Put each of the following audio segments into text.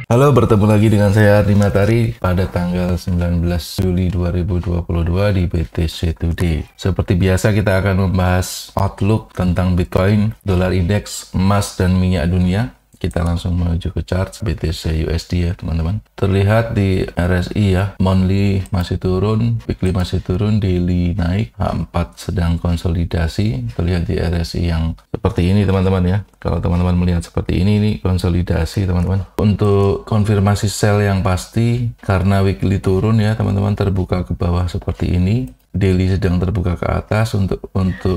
Halo, bertemu lagi dengan saya Ardi Matahari pada tanggal 19 Juli 2022 di BTC Today. Seperti biasa kita akan membahas outlook tentang Bitcoin, dolar indeks, emas, dan minyak dunia. Kita langsung menuju ke chart BTC USD ya teman-teman. Terlihat di RSI ya, monthly masih turun, weekly masih turun, daily naik, H4 sedang konsolidasi. Terlihat di RSI yang seperti ini teman-teman ya. Kalau teman-teman melihat seperti ini konsolidasi teman-teman. Untuk konfirmasi sell yang pasti, karena weekly turun ya teman-teman, terbuka ke bawah seperti ini. Daily sedang terbuka ke atas. Untuk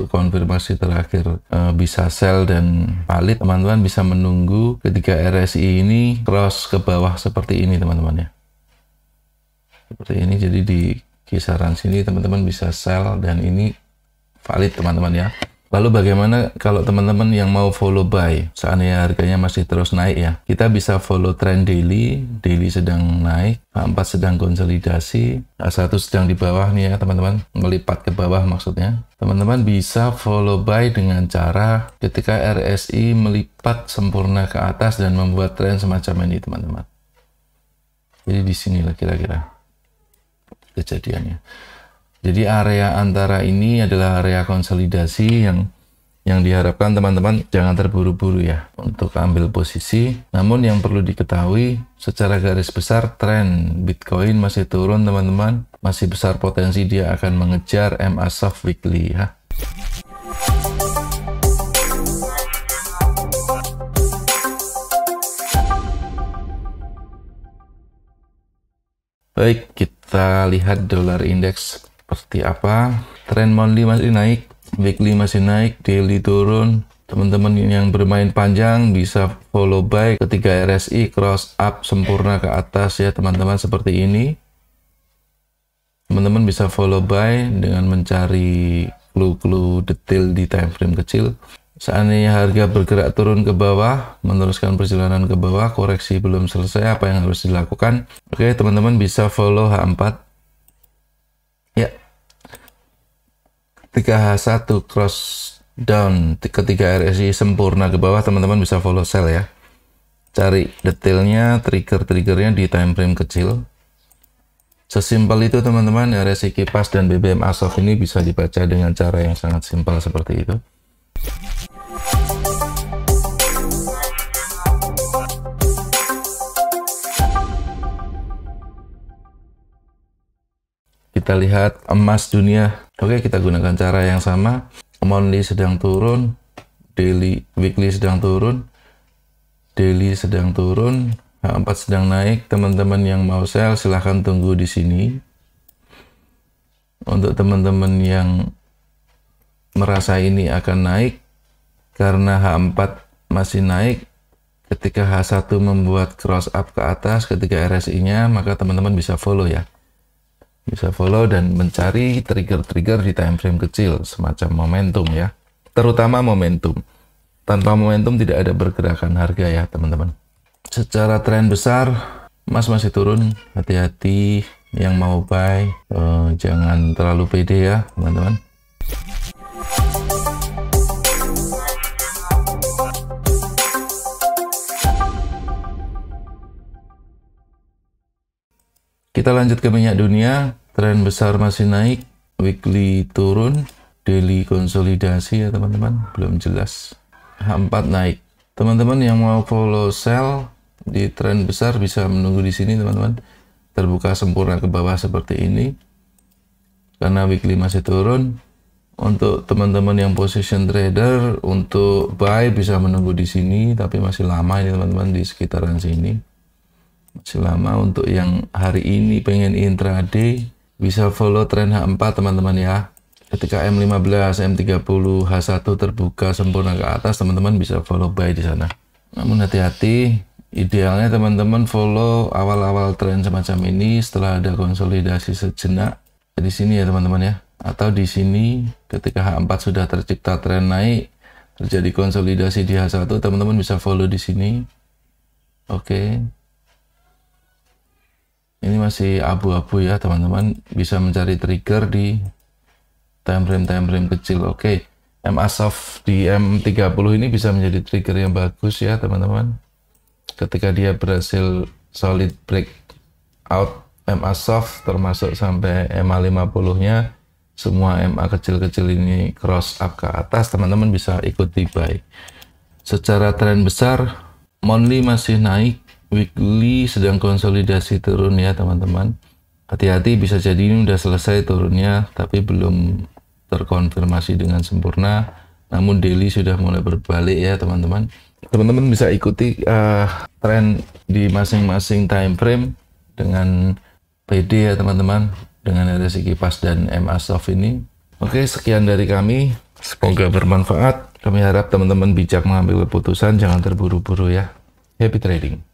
konfirmasi terakhir bisa sell dan valid, teman-teman bisa menunggu ketika RSI ini cross ke bawah seperti ini teman-teman ya, seperti ini. Jadi di kisaran sini teman-teman bisa sell dan ini valid teman-teman ya. Lalu bagaimana kalau teman-teman yang mau follow buy, seandainya harganya masih terus naik ya, kita bisa follow trend daily. Daily sedang naik, H4 sedang konsolidasi, H1 sedang di bawah nih ya teman-teman, melipat ke bawah maksudnya. Teman-teman bisa follow buy dengan cara ketika RSI melipat sempurna ke atas dan membuat tren semacam ini teman-teman. Jadi di sinilah kira-kira kejadiannya. Jadi area antara ini adalah area konsolidasi yang diharapkan teman-teman jangan terburu-buru ya untuk ambil posisi. Namun yang perlu diketahui secara garis besar tren Bitcoin masih turun teman-teman. Masih besar potensi dia akan mengejar MA soft weekly ya. Baik, kita lihat dolar indeks seperti apa. Tren monthly masih naik, weekly masih naik, daily turun. Teman-teman yang bermain panjang bisa follow buy ketika RSI cross up sempurna ke atas ya teman-teman, seperti ini. Teman-teman bisa follow buy dengan mencari clue-clue detail di time frame kecil. Seandainya harga bergerak turun ke bawah, meneruskan perjalanan ke bawah, koreksi belum selesai, apa yang harus dilakukan? Oke, teman-teman bisa follow H4 ya. Ketika H1 cross down, ketika RSI sempurna ke bawah, teman-teman bisa follow sell ya. Cari detailnya, trigger-triggernya di time frame kecil. Sesimpel itu teman-teman. RSI kipas dan BBMA soft ini bisa dibaca dengan cara yang sangat simpel seperti itu. Kita lihat emas dunia. Oke, kita gunakan cara yang sama. Monthly sedang turun, daily, weekly sedang turun, daily sedang turun, H4 sedang naik. Teman-teman yang mau sell silahkan tunggu di sini. Untuk teman-teman yang merasa ini akan naik karena H4 masih naik, ketika H1 membuat cross up ke atas ketika RSI-nya, maka teman-teman bisa follow ya. Bisa follow dan mencari trigger-trigger di time frame kecil semacam momentum ya, terutama momentum. Tanpa momentum tidak ada pergerakan harga ya teman-teman. Secara tren besar emas masih turun, hati-hati yang mau buy, jangan terlalu pede ya teman-teman. Kita lanjut ke minyak dunia. Tren besar masih naik, weekly turun, daily konsolidasi ya teman-teman, belum jelas. H4 naik. Teman-teman yang mau follow sell di tren besar bisa menunggu di sini teman-teman. Terbuka sempurna ke bawah seperti ini. Karena weekly masih turun. Untuk teman-teman yang position trader, untuk buy bisa menunggu di sini, tapi masih lama ini teman-teman, di sekitaran sini. Masih lama. Untuk yang hari ini pengen intraday, bisa follow tren H4 teman-teman ya. Ketika M15, M30, H1 terbuka sempurna ke atas, teman-teman bisa follow buy di sana. Namun hati-hati, idealnya teman-teman follow awal-awal tren semacam ini setelah ada konsolidasi sejenak. Di sini ya teman-teman ya. Atau di sini ketika H4 sudah tercipta tren naik, terjadi konsolidasi di H1, teman-teman bisa follow di sini. Oke. Ini masih abu-abu ya teman-teman, bisa mencari trigger di time frame kecil. Oke, MA soft di M30 ini bisa menjadi trigger yang bagus ya teman-teman. Ketika dia berhasil solid breakout MA soft termasuk sampai MA 50-nya, semua MA kecil-kecil ini cross up ke atas, teman-teman bisa ikuti buy. Secara tren besar, monthly masih naik, weekly sedang konsolidasi turun ya teman-teman. Hati-hati, bisa jadi ini udah selesai turunnya tapi belum terkonfirmasi dengan sempurna, namun daily sudah mulai berbalik ya teman-teman. Teman-teman bisa ikuti tren di masing-masing time frame dengan PD ya teman-teman, dengan RSI kipas dan MA soft ini. Oke, sekian dari kami, semoga bermanfaat. Kami harap teman-teman bijak mengambil keputusan, jangan terburu-buru ya. Happy trading.